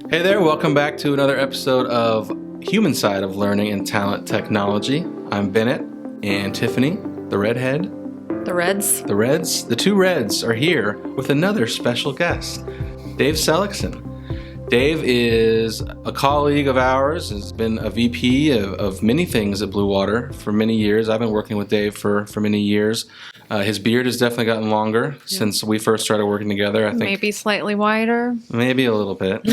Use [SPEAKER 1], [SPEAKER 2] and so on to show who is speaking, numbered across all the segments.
[SPEAKER 1] Hey there, welcome back to another episode of Human Side of Learning and Talent Technology. I'm Bennett and Tiffany, the redhead.
[SPEAKER 2] The Reds.
[SPEAKER 1] The two Reds are here with another special guest, Dave Seligsohn. Dave is a colleague of ours, has been a VP of many things at Bluewater for many years. I've been working with Dave for many years. His beard has definitely gotten longer since we first started working together. I think
[SPEAKER 2] Maybe slightly wider.
[SPEAKER 1] maybe a little bit.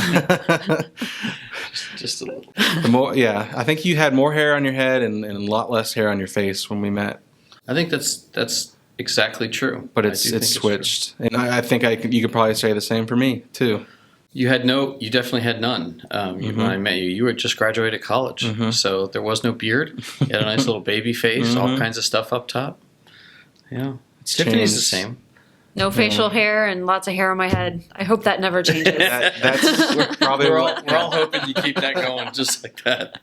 [SPEAKER 3] Just a little.
[SPEAKER 1] I think you had more hair on your head and a lot less hair on your face when we met.
[SPEAKER 3] I think that's exactly true.
[SPEAKER 1] But it's switched, and I think you could probably say the same for me too.
[SPEAKER 3] You definitely had none. When I met you, you had just graduated college, so there was no beard. You had a nice little baby face, all kinds of stuff up top. Yeah, Tiffany's the same.
[SPEAKER 2] No facial hair and lots of hair on my head. I hope that never changes.
[SPEAKER 3] We're all hoping you keep that going just like that.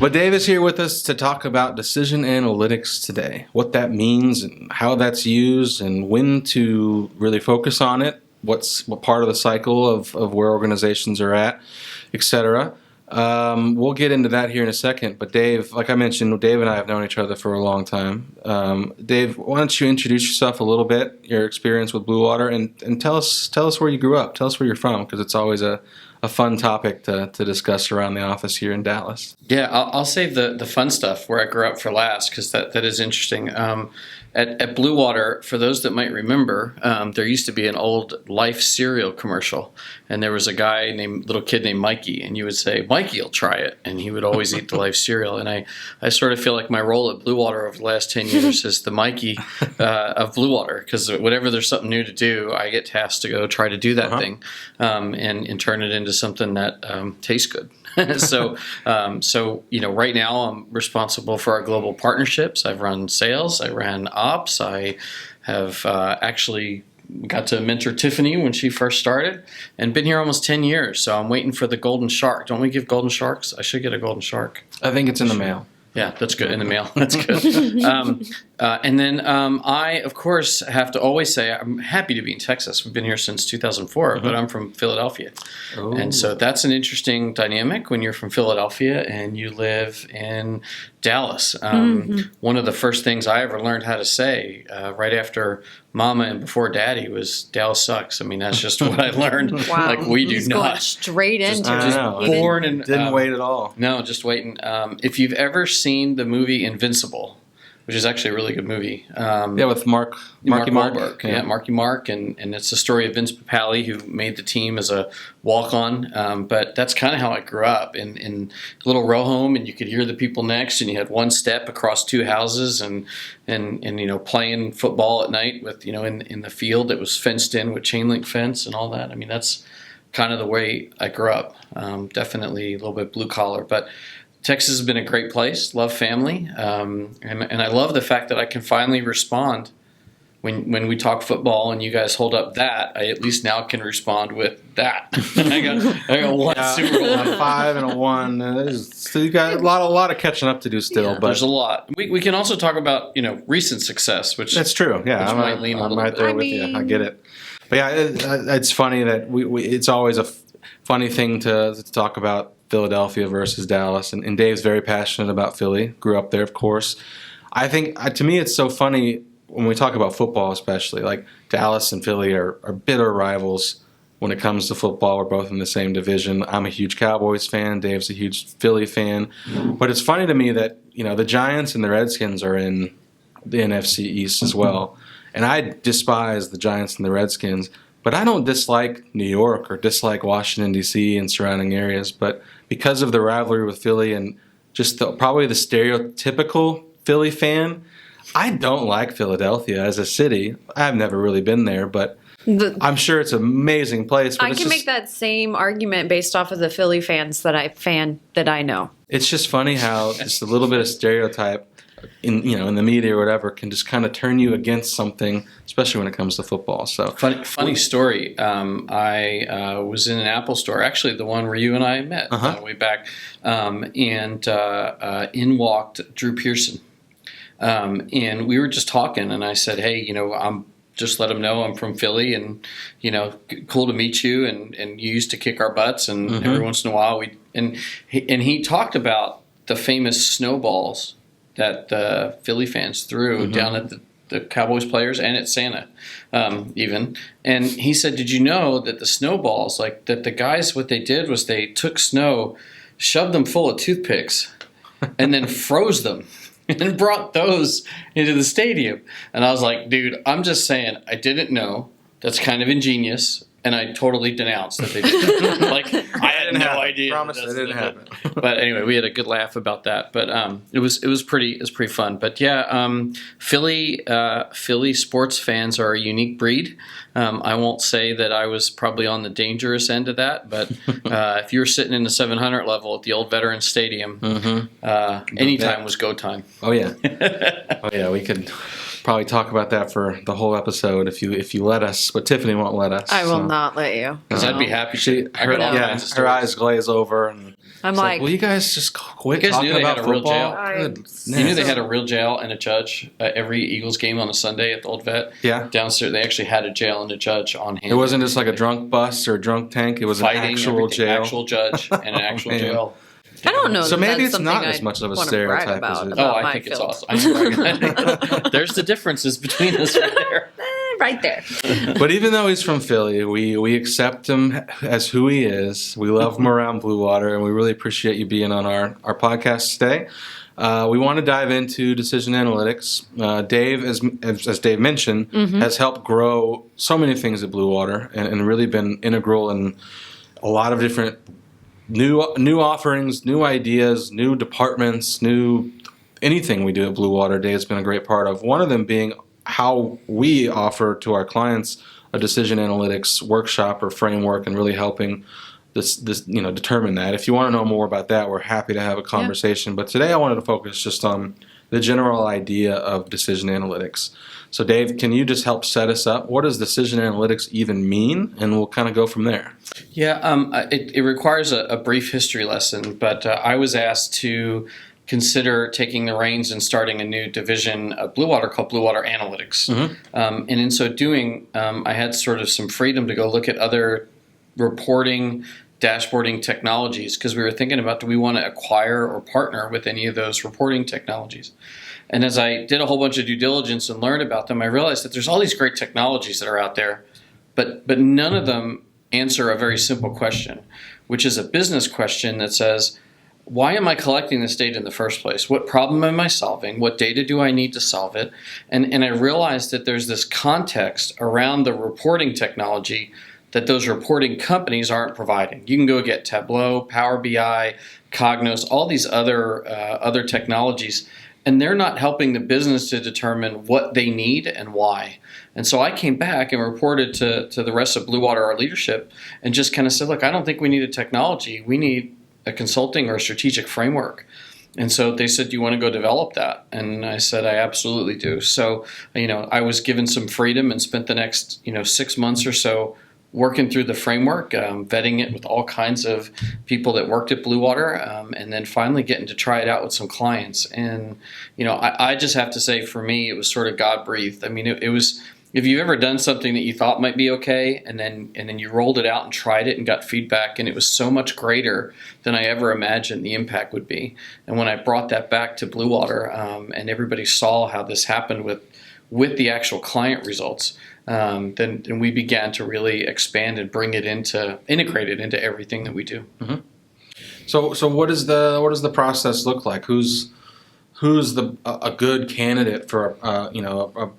[SPEAKER 1] But Dave is here with us to talk about decision analytics today, what that means and how that's used and when to really focus on it, what part of the cycle of where organizations are at, etc. We'll get into that here in a second. But Dave, like I mentioned, Dave and I have known each other for a long time. Dave, why don't you introduce yourself a little bit, your experience with Bluewater, and tell us where you grew up. Tell us where you're from, because it's always a fun topic to discuss around the office here in Dallas.
[SPEAKER 3] Yeah, I'll save the fun stuff where I grew up for last, because that is interesting. At Bluewater, for those that might remember, there used to be an old Life cereal commercial, and there was a little kid named Mikey, and you would say, "Mikey will try it," and he would always eat the Life cereal. And I sort of feel like my role at Bluewater over the last 10 years is the Mikey of Bluewater, because whenever there's something new to do, I get tasked to go try to do that thing and turn it into something that tastes good. So right now I'm responsible for our global partnerships. I've run sales. I ran ops. I have actually got to mentor Tiffany when she first started and been here almost 10 years. So I'm waiting for the golden shark. Don't we give golden sharks? I should get a golden shark.
[SPEAKER 1] I think it's in the mail.
[SPEAKER 3] Yeah, that's good. In the mail. That's good. And then I, of course, have to always say I'm happy to be in Texas. We've been here since 2004, but I'm from Philadelphia. Oh. And so that's an interesting dynamic when you're from Philadelphia and you live in Dallas. One of the first things I ever learned how to say right after Mama and before Daddy was "Dallas sucks." I mean, that's just what I learned.
[SPEAKER 2] Wow.
[SPEAKER 3] Like we do
[SPEAKER 2] He's
[SPEAKER 3] not.
[SPEAKER 2] Going straight into it.
[SPEAKER 1] Just
[SPEAKER 3] born and
[SPEAKER 1] didn't wait at all.
[SPEAKER 3] No, just waiting. If you've ever seen the movie Invincible, which is actually a really good movie.
[SPEAKER 1] With Marky Mark.
[SPEAKER 3] Wahlberg. Yeah, Marky Mark, and it's the story of Vince Papale, who made the team as a walk-on. But that's kind of how I grew up, in a little row home, and you could hear the people next, and you had one step across two houses, and playing football at night with in the field that was fenced in with chain link fence and all that. I mean, that's kind of the way I grew up. Definitely a little bit blue collar, but Texas has been a great place. Love family, and I love the fact that I can finally respond when we talk football and you guys hold up that. I at least now can respond with that. I got one Super Bowl,
[SPEAKER 1] a 5 and a 1. So you got a lot of catching up to do still.
[SPEAKER 3] Yeah,
[SPEAKER 1] but
[SPEAKER 3] there's a lot. We can also talk about recent success, which
[SPEAKER 1] that's true. Yeah, I'm right there with you. I get it. But yeah, it's funny that it's always a funny thing to talk about Philadelphia versus Dallas, and Dave's very passionate about Philly. Grew up there, of course. I think to me it's so funny when we talk about football, especially like Dallas and Philly are bitter rivals when it comes to football. We're both in the same division. I'm a huge Cowboys fan. Dave's a huge Philly fan. But it's funny to me that the Giants and the Redskins are in the NFC East as well, and I despise the Giants and the Redskins. But I don't dislike New York or dislike Washington, D.C. and surrounding areas. But because of the rivalry with Philly and just probably the stereotypical Philly fan, I don't like Philadelphia as a city. I've never really been there, but I'm sure it's an amazing place. But
[SPEAKER 2] I can make that same argument based off of the Philly fans that I know.
[SPEAKER 1] It's just funny how just a little bit of stereotype in the media or whatever can just kind of turn you against something, especially when it comes to football. So
[SPEAKER 3] funny story. I was in an Apple store, actually the one where you and I met way back, and in walked Drew Pearson, and we were just talking, and I said, "Hey, I'm just let them know I'm from Philly, and cool to meet you. And you used to kick our butts, and every once in a while he talked about the famous snowballs that the Philly fans threw down at the Cowboys players and at Santa, even. And he said, "Did you know that the snowballs, like that the guys, what they did was they took snow, shoved them full of toothpicks, and then froze them." And brought those into the stadium. And I was like, dude, I'm just saying, I didn't know. That's kind of ingenious. And I totally denounced that they did. Like, I had no idea.
[SPEAKER 1] Promise it didn't happen.
[SPEAKER 3] But anyway, we had a good laugh about that. But it was pretty fun. But yeah, Philly sports fans are a unique breed. I won't say that I was probably on the dangerous end of that, but if you were sitting in the 700 level at the old Veterans Stadium, anytime was go time.
[SPEAKER 1] Oh yeah, oh yeah. We could probably talk about that for the whole episode if you let us, but Tiffany won't let us.
[SPEAKER 2] I will not let you.
[SPEAKER 3] Because I'd be happy.
[SPEAKER 1] Her eyes glaze over, and
[SPEAKER 2] I'm like,
[SPEAKER 1] will you guys just quit
[SPEAKER 3] you guys
[SPEAKER 1] talking
[SPEAKER 3] knew they
[SPEAKER 1] about
[SPEAKER 3] had a real
[SPEAKER 1] football?
[SPEAKER 3] jail? You knew they had a real jail and a judge every Eagles game on a Sunday at the old vet.
[SPEAKER 1] Yeah.
[SPEAKER 3] Downstairs, they actually had a jail and a judge on hand.
[SPEAKER 1] It wasn't just like a drunk bus or a drunk tank. It was
[SPEAKER 3] fighting,
[SPEAKER 1] an actual jail.
[SPEAKER 3] Actual judge and an actual
[SPEAKER 1] man.
[SPEAKER 3] jail.
[SPEAKER 2] I don't know.
[SPEAKER 1] So maybe it's not
[SPEAKER 2] as
[SPEAKER 1] as much of a
[SPEAKER 2] wanna
[SPEAKER 1] stereotype
[SPEAKER 2] brag about,
[SPEAKER 1] as it is.
[SPEAKER 2] about
[SPEAKER 3] I
[SPEAKER 2] my
[SPEAKER 3] think it's
[SPEAKER 2] field.
[SPEAKER 3] awesome. There's the differences between us right there.
[SPEAKER 2] Right there.
[SPEAKER 1] But even though he's from Philly, we accept him as who he is. We love him around Bluewater, and we really appreciate you being on our podcast today. We want to dive into decision analytics. Dave, as Dave mentioned, has helped grow so many things at Bluewater and really been integral in a lot of different new offerings, new ideas, new departments, anything we do at Bluewater. Dave's been a great part of. One of them being how we offer to our clients a decision analytics workshop or framework, and really helping this determine that. If you want to know more about that, we're happy to have a conversation. But today I wanted to focus just on the general idea of decision analytics. So Dave, can you just help set us up? What does decision analytics even mean? And we'll kind of go from there.
[SPEAKER 3] Yeah, it requires a brief history lesson, but I was asked to consider taking the reins and starting a new division of Bluewater called Bluewater Analytics. And in so doing, I had sort of some freedom to go look at other reporting, dashboarding technologies, because we were thinking about, do we want to acquire or partner with any of those reporting technologies? And as I did a whole bunch of due diligence and learned about them, I realized that there's all these great technologies that are out there, but none of them answer a very simple question, which is a business question that says, why am I collecting this data in the first place? What problem am I solving? What data do I need to solve it? And I realized that there's this context around the reporting technology that those reporting companies aren't providing. You can go get Tableau, Power BI, Cognos, all these other technologies, and they're not helping the business to determine what they need and why. And so I came back and reported to the rest of Bluewater, our leadership, and just kind of said, look, I don't think we need a technology. We need a consulting or a strategic framework. And so they said, do you want to go develop that? And I said, I absolutely do. So, I was given some freedom and spent the next, 6 months or so working through the framework, vetting it with all kinds of people that worked at Bluewater, and then finally getting to try it out with some clients. And, I just have to say, for me, it was sort of God-breathed. I mean, it was, if you've ever done something that you thought might be okay, and then you rolled it out and tried it and got feedback, and it was so much greater than I ever imagined the impact would be. And when I brought that back to Bluewater, and everybody saw how this happened with the actual client results, then we began to really expand and integrate it into everything that we do.
[SPEAKER 1] Mm-hmm. So what does the process look like? Who's a good candidate for a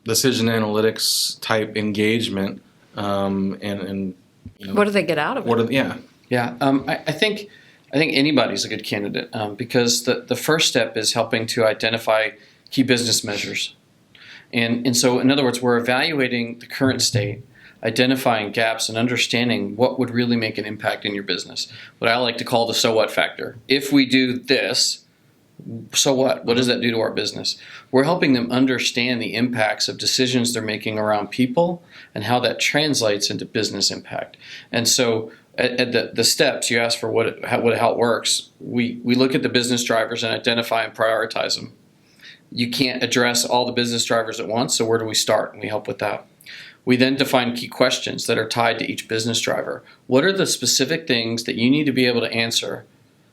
[SPEAKER 1] decision analytics type engagement? And
[SPEAKER 2] what do they get out of it?
[SPEAKER 3] Yeah. I think anybody's a good candidate, because the first step is helping to identify key business measures. And so, in other words, we're evaluating the current state, identifying gaps, and understanding what would really make an impact in your business. What I like to call the so what factor. If we do this, so what? What does that do to our business? We're helping them understand the impacts of decisions they're making around people and how that translates into business impact. And so, at the steps, you ask for how it works. We look at the business drivers and identify and prioritize them. you can't address all the business drivers at once, so where do we start? And we help with that. We then define key questions that are tied to each business driver. What are the specific things that you need to be able to answer?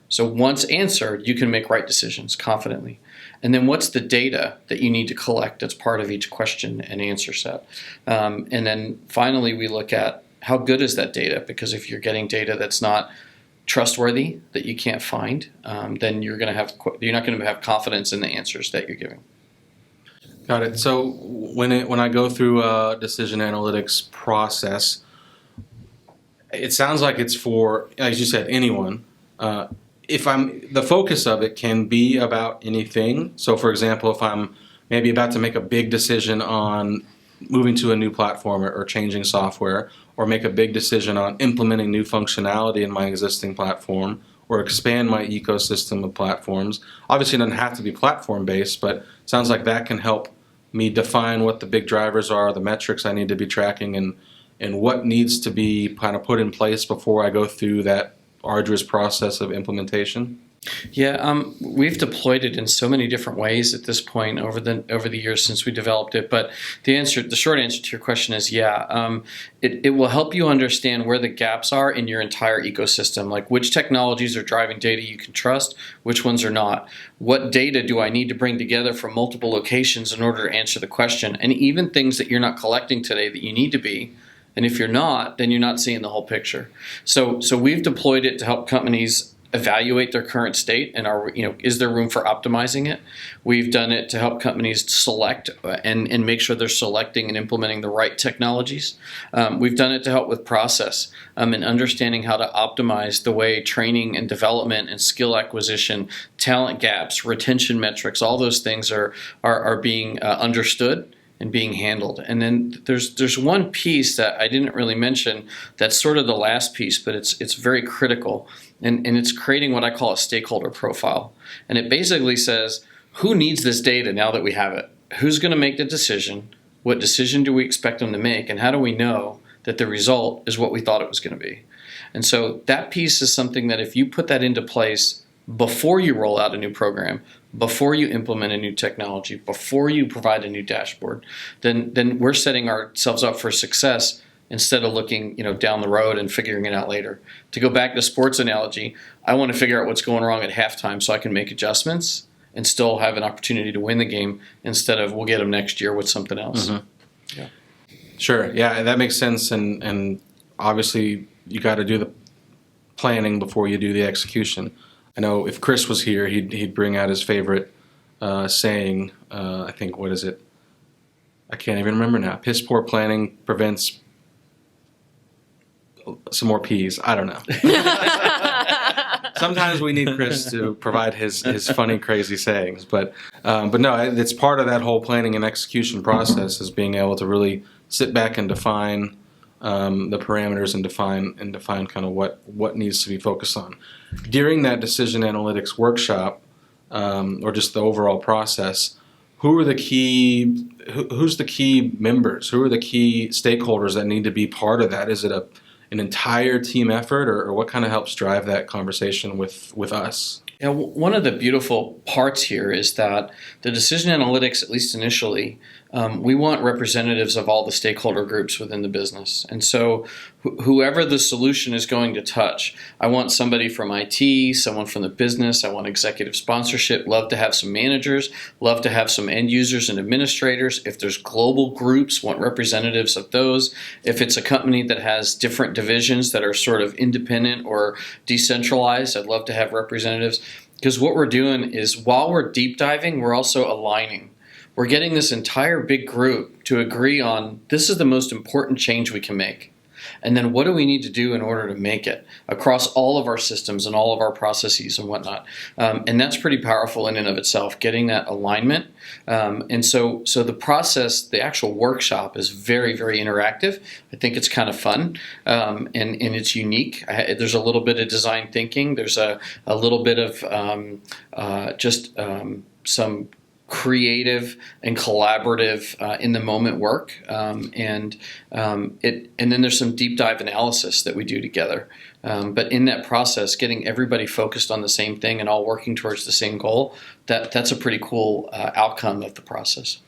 [SPEAKER 3] So once answered, you can make right decisions confidently. And then what's the data that you need to collect as part of each question and answer set? And then finally, we look at how good is that data? Because if you're getting data that's not trustworthy, that you can't find, then you're not going to have confidence in the answers that you're giving.
[SPEAKER 1] Got it. So when I go through a decision analytics process, it sounds like it's for, as you said, anyone. The focus of it can be about anything. So, for example, if I'm maybe about to make a big decision on moving to a new platform or changing software, or make a big decision on implementing new functionality in my existing platform, or expand my ecosystem of platforms. Obviously, it doesn't have to be platform-based, but it sounds like that can help me define what the big drivers are, the metrics I need to be tracking, and what needs to be kind of put in place before I go through that arduous process of implementation.
[SPEAKER 3] Yeah, we've deployed it in so many different ways at this point over the years since we developed it. But the short answer to your question is it will help you understand where the gaps are in your entire ecosystem, like which technologies are driving data you can trust, which ones are not. What data do I need to bring together from multiple locations in order to answer the question, and even things that you're not collecting today that you need to be. And if you're not, then you're not seeing the whole picture. So we've deployed it to help companies evaluate their current state and is there room for optimizing it. We've done it to help companies select and make sure they're selecting and implementing the right technologies. We've done it to help with process and understanding how to optimize the way training and development and skill acquisition, talent gaps, retention metrics, all those things are being understood and being handled. And then there's one piece that I didn't really mention that's sort of the last piece, but it's very critical, and it's creating what I call a stakeholder profile. And it basically says, who needs this data now that we have it? Who's going to make the decision? What decision do we expect them to make? And how do we know that the result is what we thought it was going to be? And so that piece is something that if you put that into place before you roll out a new program, before you implement a new technology, before you provide a new dashboard, then we're setting ourselves up for success instead of looking down the road and figuring it out later. To go back to sports analogy, I want to figure out what's going wrong at halftime so I can make adjustments and still have an opportunity to win the game instead of we'll get them next year with something else.
[SPEAKER 1] Mm-hmm. Yeah. Sure. Yeah, that makes sense. And obviously you got to do the planning before you do the execution. I know if Chris was here, he'd bring out his favorite saying. I think, what is it? I can't even remember now. Piss poor planning prevents some more peas. I don't know. Sometimes we need Chris to provide his funny, crazy sayings. But no, it's part of that whole planning and execution process is being able to really sit back and define the parameters and define kind of what needs to be focused on. During that decision analytics workshop, or just the overall process, who's the key members? Who are the key stakeholders that need to be part of that? Is it an entire team effort, or what kind of helps drive that conversation with us?
[SPEAKER 3] Yeah, one of the beautiful parts here is that the decision analytics, at least initially, we want representatives of all the stakeholder groups within the business. And so whoever the solution is going to touch, I want somebody from IT, someone from the business, I want executive sponsorship, love to have some managers, love to have some end users and administrators. If there's global groups, want representatives of those. If it's a company that has different divisions that are sort of independent or decentralized, I'd love to have representatives. Because what we're doing is while we're deep diving, we're also aligning. We're getting this entire big group to agree on this is the most important change we can make. And then what do we need to do in order to make it across all of our systems and all of our processes and whatnot. And that's pretty powerful in and of itself, getting that alignment. And so the process, the actual workshop is very, very interactive. I think it's kind of fun and it's unique. There's a little bit of design thinking. There's a little bit of some creative and collaborative in the moment work, and then there's some deep dive analysis that we do together. But in that process, getting everybody focused on the same thing and all working towards the same goal, that's a pretty cool outcome of the process.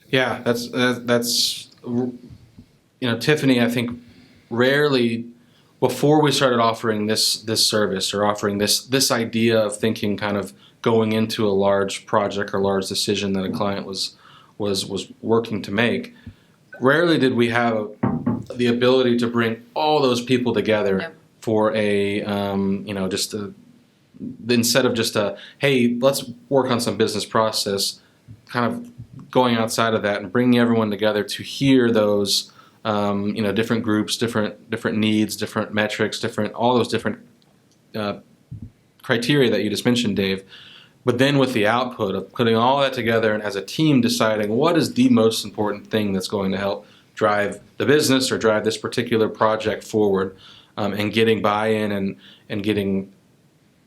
[SPEAKER 1] Yeah, that's Tiffany, I think rarely before we started offering this service or offering this idea of thinking kind of going into a large project or large decision that a client was working to make, rarely did we have the ability to bring all those people together. Yep. For instead of just hey, let's work on some business process, kind of going outside of that and bringing everyone together to hear those different groups, different needs, different metrics, all those different criteria that you just mentioned, Dave. But then with the output of putting all that together and as a team deciding what is the most important thing that's going to help drive the business or drive this particular project forward, and getting buy-in and getting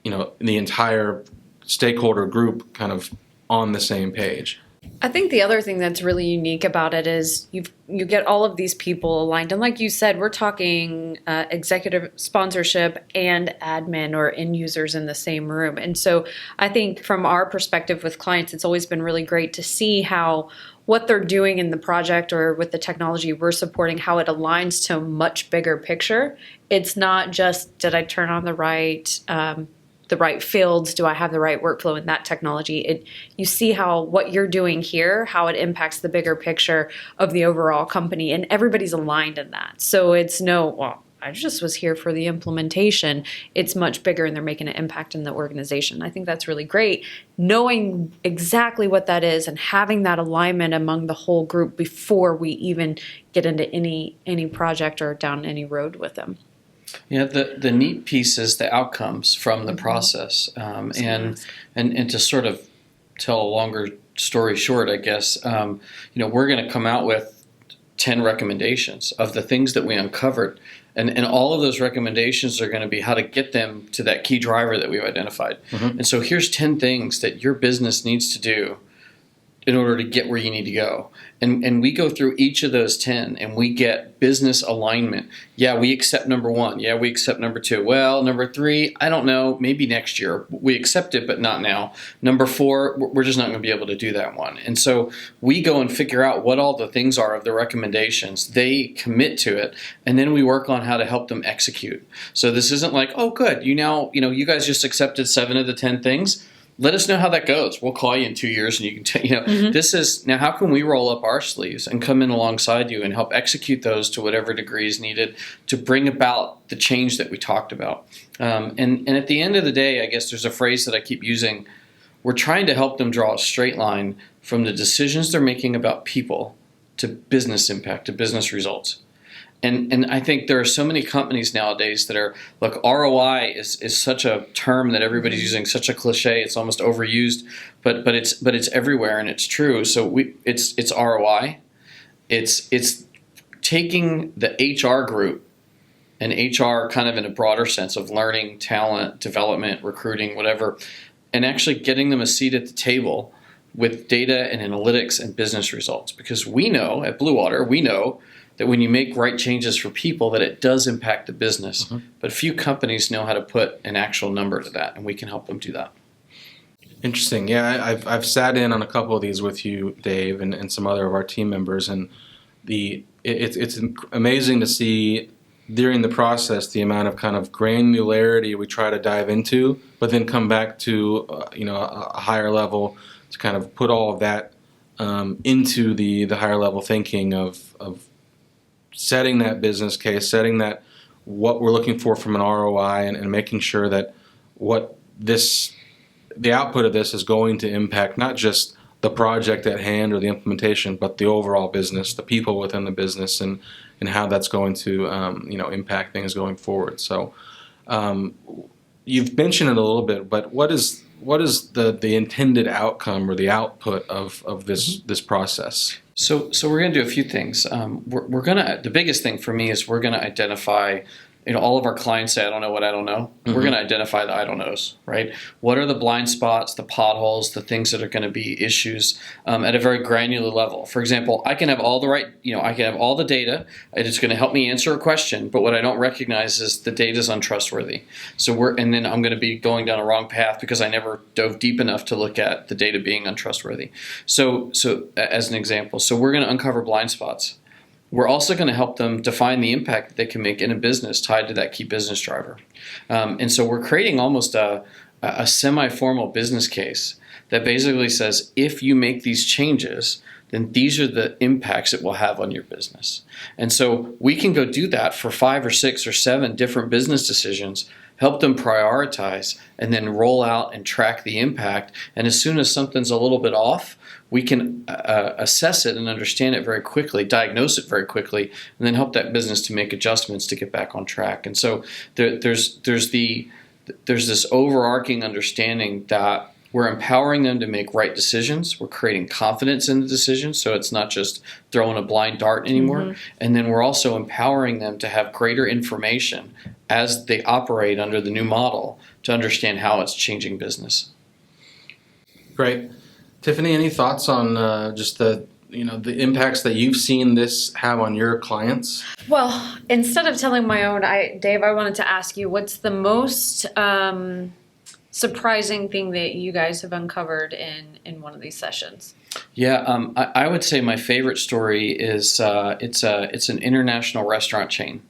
[SPEAKER 1] the entire stakeholder group kind of on the same page.
[SPEAKER 2] I think the other thing that's really unique about it is you get all of these people aligned. And like you said, we're talking executive sponsorship and admin or end users in the same room. And so I think from our perspective with clients, it's always been really great to see how what they're doing in the project or with the technology we're supporting, how it aligns to a much bigger picture. It's not just, did I turn on the right fields? Do I have the right workflow in that technology? You see how what you're doing here, how it impacts the bigger picture of the overall company, and everybody's aligned in that. So it's I just was here for the implementation. It's much bigger and they're making an impact in the organization. I think that's really great. Knowing exactly what that is and having that alignment among the whole group before we even get into any project or down any road with them.
[SPEAKER 3] Yeah, the neat piece is the outcomes from the process, and to sort of tell a longer story short, I guess, we're going to come out with 10 recommendations of the things that we uncovered, and all of those recommendations are going to be how to get them to that key driver that we've identified. Mm-hmm. And so here's 10 things that your business needs to do in order to get where you need to go. And we go through each of those 10 and we get business alignment. Yeah, we accept number 1. Yeah, we accept number 2. Well, number 3, I don't know, maybe next year. We accept it, but not now. Number 4, we're just not going to be able to do that one. And so we go and figure out what all the things are of the recommendations. They commit to it, and then we work on how to help them execute. So this isn't like, oh, good, you guys just accepted 7 of the 10 things. Let us know how that goes. We'll call you in 2 years and you can mm-hmm. This is now how can we roll up our sleeves and come in alongside you and help execute those to whatever degree is needed to bring about the change that we talked about. And at the end of the day, I guess there's a phrase that I keep using. We're trying to help them draw a straight line from the decisions they're making about people to business impact, to business results. And I think there are so many companies nowadays that are, look, ROI is such a term that everybody's using, such a cliche, it's almost overused, but it's everywhere and it's true. So it's ROI. It's taking the HR group and HR kind of in a broader sense of learning, talent, development, recruiting, whatever, and actually getting them a seat at the table with data and analytics and business results. Because we know at Bluewater, that when you make right changes for people, that it does impact the business. Mm-hmm. But few companies know how to put an actual number to that, and we can help them do that.
[SPEAKER 1] Interesting. Yeah, I've sat in on a couple of these with you, Dave, and some other of our team members, and it's amazing to see during the process the amount of kind of granularity we try to dive into, but then come back to a higher level to kind of put all of that into the higher level thinking of setting that business case, setting that what we're looking for from an ROI, and making sure that the output of this is going to impact not just the project at hand or the implementation, but the overall business, the people within the business, and how that's going to impact things going forward. So you've mentioned it a little bit, but what is the intended outcome or the output of this process?
[SPEAKER 3] So we're going to do a few things. The biggest thing for me is we're going to identify all of our clients say, I don't know what I don't know.
[SPEAKER 1] Mm-hmm.
[SPEAKER 3] We're going to identify the I don't knows, right? What are the blind spots, the potholes, the things that are going to be issues at a very granular level? For example, I can have all the data, and it's going to help me answer a question, but what I don't recognize is the data is untrustworthy. And then I'm going to be going down a wrong path because I never dove deep enough to look at the data being untrustworthy. So as an example, so we're going to uncover blind spots. We're also going to help them define the impact that they can make in a business tied to that key business driver. And so we're creating almost a semi-formal business case that basically says, if you make these changes, then these are the impacts it will have on your business. And so we can go do that for 5 or 6 or 7 different business decisions, help them prioritize, and then roll out and track the impact. And as soon as something's a little bit off, we can assess it and understand it very quickly, diagnose it very quickly, and then help that business to make adjustments to get back on track. And so there's this overarching understanding that we're empowering them to make right decisions. We're creating confidence in the decisions, so it's not just throwing a blind dart anymore. Mm-hmm. And then we're also empowering them to have greater information as they operate under the new model to understand how it's changing business.
[SPEAKER 1] Great. Tiffany, any thoughts on just the impacts that you've seen this have on your clients?
[SPEAKER 2] Well, instead of telling my own, Dave, I wanted to ask you, what's the most surprising thing that you guys have uncovered in one of these sessions?
[SPEAKER 3] Yeah, I would say my favorite story is it's an international restaurant chain.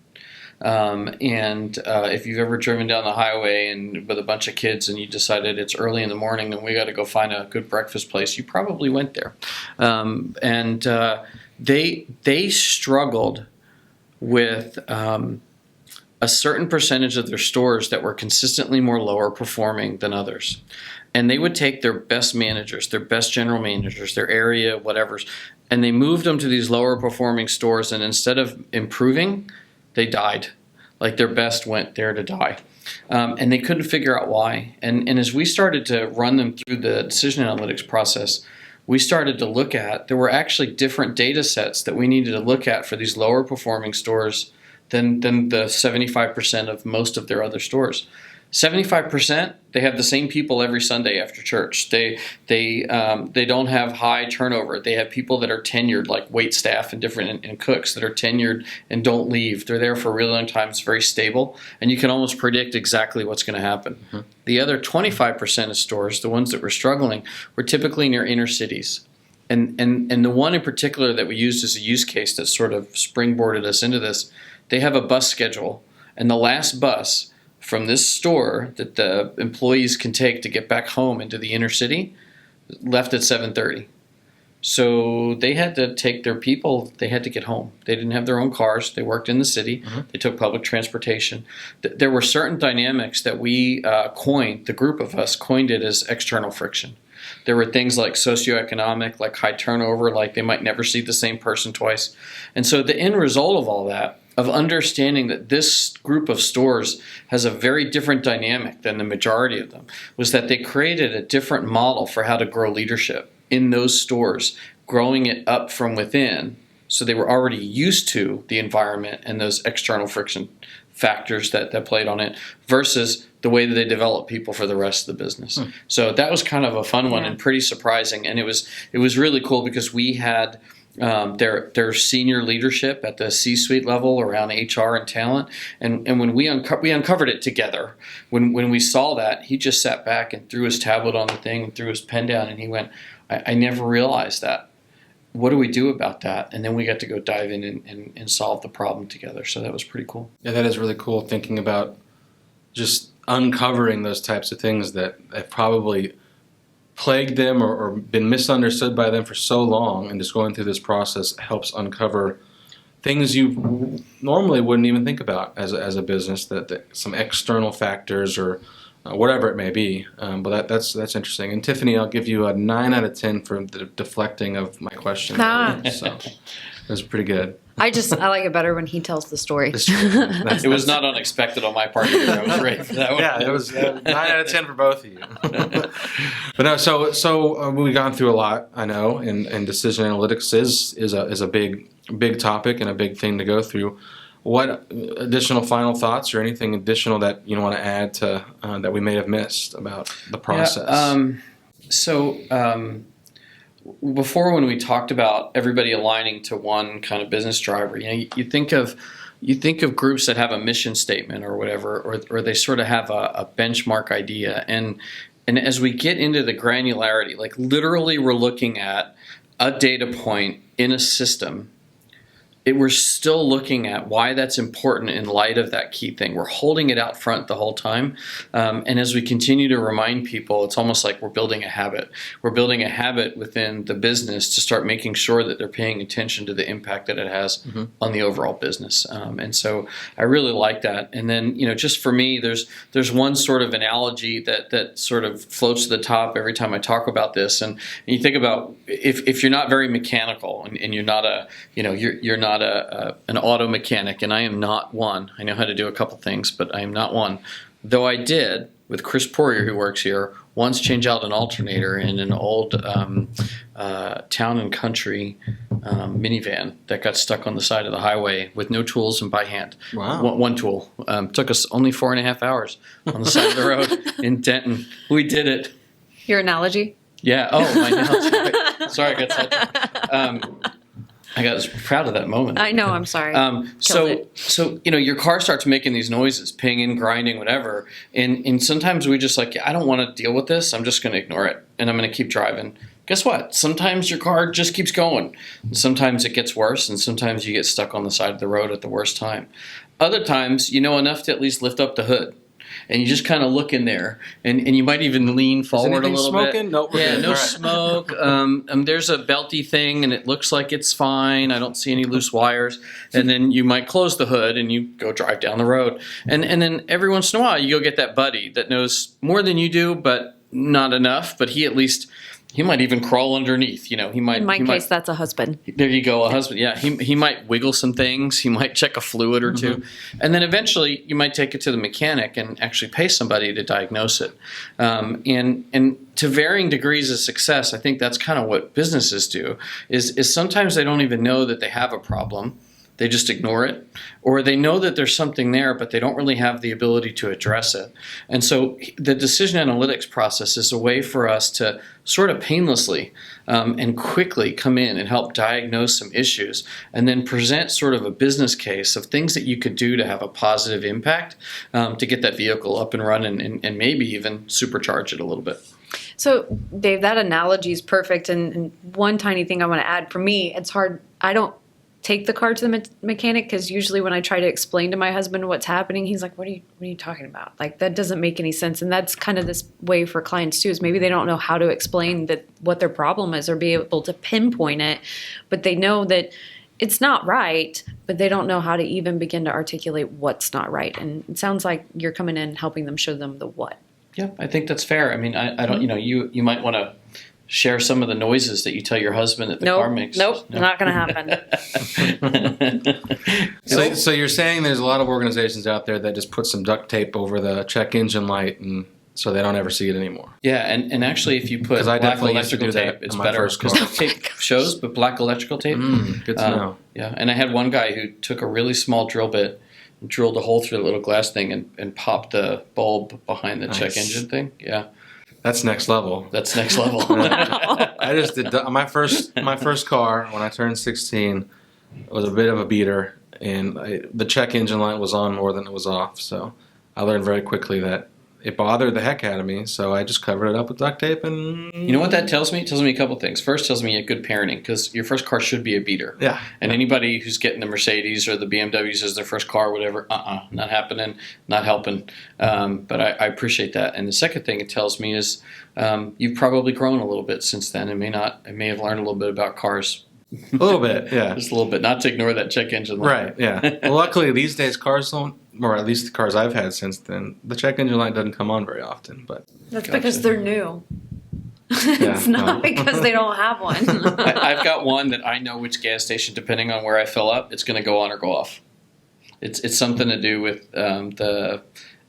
[SPEAKER 3] If you've ever driven down the highway and with a bunch of kids and you decided it's early in the morning and we got to go find a good breakfast place, you probably went there. They struggled with a certain percentage of their stores that were consistently more lower performing than others. And they would take their best managers, their best general managers, their area, whatever, and they moved them to these lower performing stores, and instead of improving, they died. Like their best went there to die. And they couldn't figure out why. And as we started to run them through the decision analytics process, we started to look at, there were actually different data sets that we needed to look at for these lower performing stores than the 75% of most of their other stores. 75%, they have the same people every Sunday after church. They don't have high turnover. They have people that are tenured, like wait staff and cooks that are tenured and don't leave. They're there for a really long time. It's very stable, and you can almost predict exactly what's going to happen. Mm-hmm. The other 25% of stores, the ones that were struggling, were typically near inner cities. And the one in particular that we used as a use case that sort of springboarded us into this, they have a bus schedule, and the last bus from this store that the employees can take to get back home into the inner city left at 7:30. So they had to take their people, they had to get home. They didn't have their own cars. They worked in the city. Mm-hmm. They took public transportation. There were certain dynamics that we coined, the group of us coined it as external friction. There were things like socioeconomic, like high turnover, like they might never see the same person twice. And so the end result of all that, of understanding that this group of stores has a very different dynamic than the majority of them, was that they created a different model for how to grow leadership in those stores, growing it up from within. So they were already used to the environment and those external friction factors that played on it versus the way that they develop people for the rest of the business. So that was kind of a fun one and pretty surprising. And it was really cool because we had their senior leadership at the C-suite level around HR and talent. And when we uncovered it together, when we saw that, he just sat back and threw his tablet on the thing and threw his pen down and he went, I never realized that. What do we do about that? And then we got to go dive in and solve the problem together. So that was pretty cool.
[SPEAKER 1] Yeah, that is really cool, thinking about just uncovering those types of things that have probably plagued them or been misunderstood by them for so long, and just going through this process helps uncover things you normally wouldn't even think about as a business, that some external factors or whatever it may be. But that's interesting. And Tiffany, I'll give you a 9 out of 10 for the deflecting of my question. So it was pretty good.
[SPEAKER 4] I like it better when he tells the story.
[SPEAKER 3] It was not unexpected on my part either. I was ready for that one.
[SPEAKER 1] Yeah, it was 9 out of 10 for both of you. But no, so we've gone through a lot, I know, and decision analytics is a big topic and a big thing to go through. what additional final thoughts or anything additional that you want to add to that we may have missed about the process?
[SPEAKER 3] Before, when we talked about everybody aligning to one kind of business driver, you think of groups that have a mission statement or whatever, or they sort of have a benchmark idea, and as we get into the granularity, like literally we're looking at a data point in a system. We're still looking at why that's important in light of that key thing. We're holding it out front the whole time. And as we continue to remind people, it's almost like we're building a habit. We're building a habit within the business to start making sure that they're paying attention to the impact that it has on the overall business. And so I really like that. And then, just for me, there's one sort of analogy that sort of floats to the top every time I talk about this. And you think about if you're not very mechanical and you're not you're not an auto mechanic, and I am not one. I know how to do a couple things, but I am not one. Though I did, with Chris Poirier, who works here, once change out an alternator in an old town and country minivan that got stuck on the side of the highway with no tools and by hand.
[SPEAKER 1] Wow.
[SPEAKER 3] One tool. Took us only 4.5 hours on the side of the road in Denton. We did it.
[SPEAKER 4] Your analogy?
[SPEAKER 3] Yeah. Oh, my analogy. Sorry, I got sidetracked. I got proud of that moment.
[SPEAKER 4] I know, I'm sorry.
[SPEAKER 3] So your car starts making these noises, pinging, grinding, whatever. And sometimes we just I don't want to deal with this. I'm just going to ignore it. And I'm going to keep driving. Guess what? Sometimes your car just keeps going. And sometimes it gets worse. And sometimes you get stuck on the side of the road at the worst time. Other times, you know enough to at least lift up the hood. And you just kind of look in there, and you might even lean forward a little
[SPEAKER 1] smoking?
[SPEAKER 3] bit.
[SPEAKER 1] Nope,
[SPEAKER 3] Yeah,
[SPEAKER 1] good.
[SPEAKER 3] no
[SPEAKER 1] All right.
[SPEAKER 3] smoke. There's a belty thing, and it looks like it's fine. I don't see any loose wires. And then you might close the hood, and you go drive down the road. And then every once in a while, you go get that buddy that knows more than you do, but not enough. But he might even crawl underneath. He might.
[SPEAKER 4] In my case, that's a husband.
[SPEAKER 3] There you go, a husband. Yeah, he might wiggle some things. He might check a fluid or two, and then eventually you might take it to the mechanic and actually pay somebody to diagnose it. And to varying degrees of success, I think that's kind of what businesses do. Is sometimes they don't even know that they have a problem. They just ignore it, or they know that there's something there, but they don't really have the ability to address it. And so the decision analytics process is a way for us to sort of painlessly and quickly come in and help diagnose some issues, and then present sort of a business case of things that you could do to have a positive impact to get that vehicle up and running and maybe even supercharge it a little bit.
[SPEAKER 4] So, Dave, that analogy is perfect. And one tiny thing I want to add, for me, it's hard. I don't take the car to the mechanic because usually when I try to explain to my husband what's happening, he's like, what are you talking about? Like, that doesn't make any sense. And that's kind of this way for clients too, is maybe they don't know how to explain what their problem is or be able to pinpoint it, but they know that it's not right, but they don't know how to even begin to articulate what's not right. And it sounds like you're coming in and helping them show them the what.
[SPEAKER 3] Yeah, I think that's fair. I mean, I don't, you might want to share some of the noises that you tell your husband that the car makes.
[SPEAKER 2] Nope, not going to happen.
[SPEAKER 1] So you're saying there's a lot of organizations out there that just put some duct tape over the check engine light, and so they don't ever see it anymore.
[SPEAKER 3] Yeah, and actually, if you put
[SPEAKER 1] 'Cause I
[SPEAKER 3] black
[SPEAKER 1] definitely used to
[SPEAKER 3] electrical
[SPEAKER 1] do that
[SPEAKER 3] tape, it's
[SPEAKER 1] on my
[SPEAKER 3] better.
[SPEAKER 1] first car.
[SPEAKER 3] Because tape shows, but black electrical tape.
[SPEAKER 1] Good to know.
[SPEAKER 3] Yeah, and I had one guy who took a really small drill bit, and drilled a hole through the little glass thing, and popped the bulb behind the check engine thing. Yeah.
[SPEAKER 1] That's next level.
[SPEAKER 3] That's next level.
[SPEAKER 1] I just did my first car when I turned 16 was a bit of a beater, and the check engine light was on more than it was off. So I learned very quickly that it bothered the heck out of me. So I just covered it up with duct tape, and
[SPEAKER 3] You know what that tells me? It tells me a couple things. First, it tells me you have good parenting, because your first car should be a beater.
[SPEAKER 1] yeah.
[SPEAKER 3] And anybody who's getting the Mercedes or the BMWs as their first car, whatever, not happening, not helping. But I appreciate that. And the second thing it tells me is you've probably grown a little bit since then. I may have learned a little bit about cars.
[SPEAKER 1] A little bit, yeah.
[SPEAKER 3] Just a little bit. Not to ignore that check engine light.
[SPEAKER 1] Right, yeah. Well, luckily these days cars don't, or at least the cars I've had since then, the check engine light doesn't come on very often. But
[SPEAKER 2] That's
[SPEAKER 3] Gotcha.
[SPEAKER 2] because they're new.
[SPEAKER 1] Yeah,
[SPEAKER 2] It's not
[SPEAKER 1] no.
[SPEAKER 2] because they don't have one.
[SPEAKER 3] I've got one that I know which gas station, depending on where I fill up, it's going to go on or go off. It's something to do with the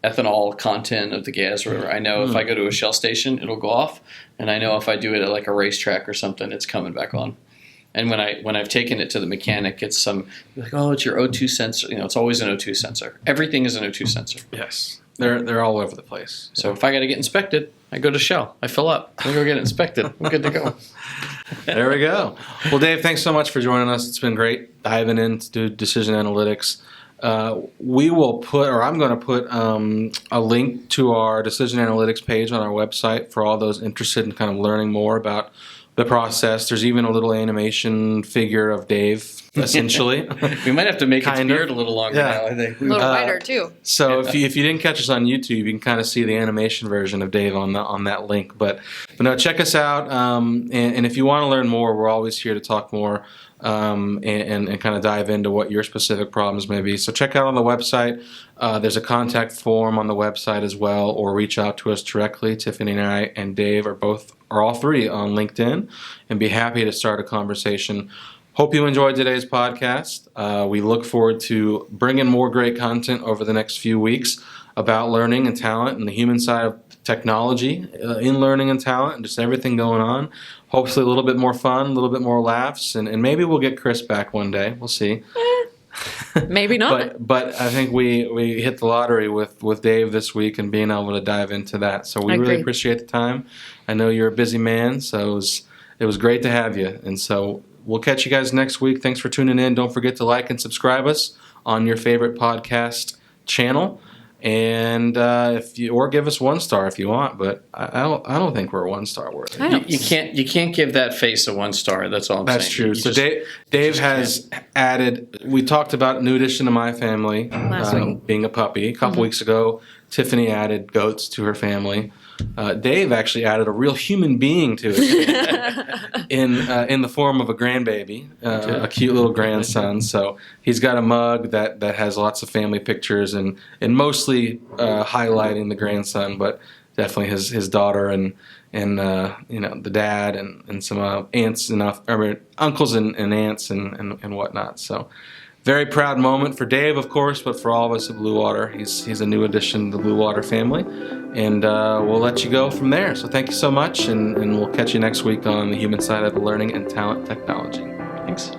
[SPEAKER 3] ethanol content of the gas or whatever. I know if I go to a Shell station, it'll go off, and I know if I do it at like a racetrack or something, it's coming back on. And when I've taken it to the mechanic, it's like, oh, it's your O2 sensor. It's always an O2 sensor. Everything is an O2 sensor.
[SPEAKER 1] Yes. They're all over the place.
[SPEAKER 3] So if I got to get inspected, I go to Shell. I fill up. I go get inspected. I'm good to go.
[SPEAKER 1] There we go. Well, Dave, thanks so much for joining us. It's been great diving into decision analytics. We will put, or I'm going to put a link to our decision analytics page on our website for all those interested in kind of learning more about the process. There's even a little animation figure of Dave, essentially.
[SPEAKER 3] We might have to make its
[SPEAKER 1] Kind of.
[SPEAKER 3] beard a little longer now, I think.
[SPEAKER 2] A little wider too.
[SPEAKER 1] So if you didn't catch us on YouTube, you can kind of see the animation version of Dave on that link. But no, check us out. And if you want to learn more, we're always here to talk more and kind of dive into what your specific problems may be. So check out on the website. There's a contact form on the website as well, or reach out to us directly. Tiffany and I and Dave are all three on LinkedIn, and be happy to start a conversation. Hope you enjoyed today's podcast. We look forward to bringing more great content over the next few weeks about learning and talent and the human side of technology in learning and talent and just everything going on. Hopefully a little bit more fun, a little bit more laughs, and maybe we'll get Chris back one day. We'll see.
[SPEAKER 2] Maybe not.
[SPEAKER 1] But I think we hit the lottery with Dave this week and being able to dive into that. So we really appreciate the time. I know you're a busy man, so it was great to have you. And so we'll catch you guys next week. Thanks for tuning in. Don't forget to like and subscribe us on your favorite podcast channel. And or give us 1 star if you want, but I don't think we're 1 star worthy.
[SPEAKER 3] You can't give that face a 1 star. That's all I'm saying.
[SPEAKER 1] That's true. So Dave has added. We talked about new addition to my family
[SPEAKER 2] Last week.
[SPEAKER 1] being a puppy. A couple weeks ago, Tiffany added goats to her family. Dave actually added a real human being to it in the form of a grandbaby, a cute little grandson. So he's got a mug that has lots of family pictures and mostly highlighting the grandson, but definitely his daughter and the dad and some aunts and uncles and aunts and whatnot. So. Very proud moment for Dave, of course, but for all of us at Bluewater. He's a new addition to the Bluewater family, and we'll let you go from there. So thank you so much, and we'll catch you next week on the human side of learning and talent technology. Thanks.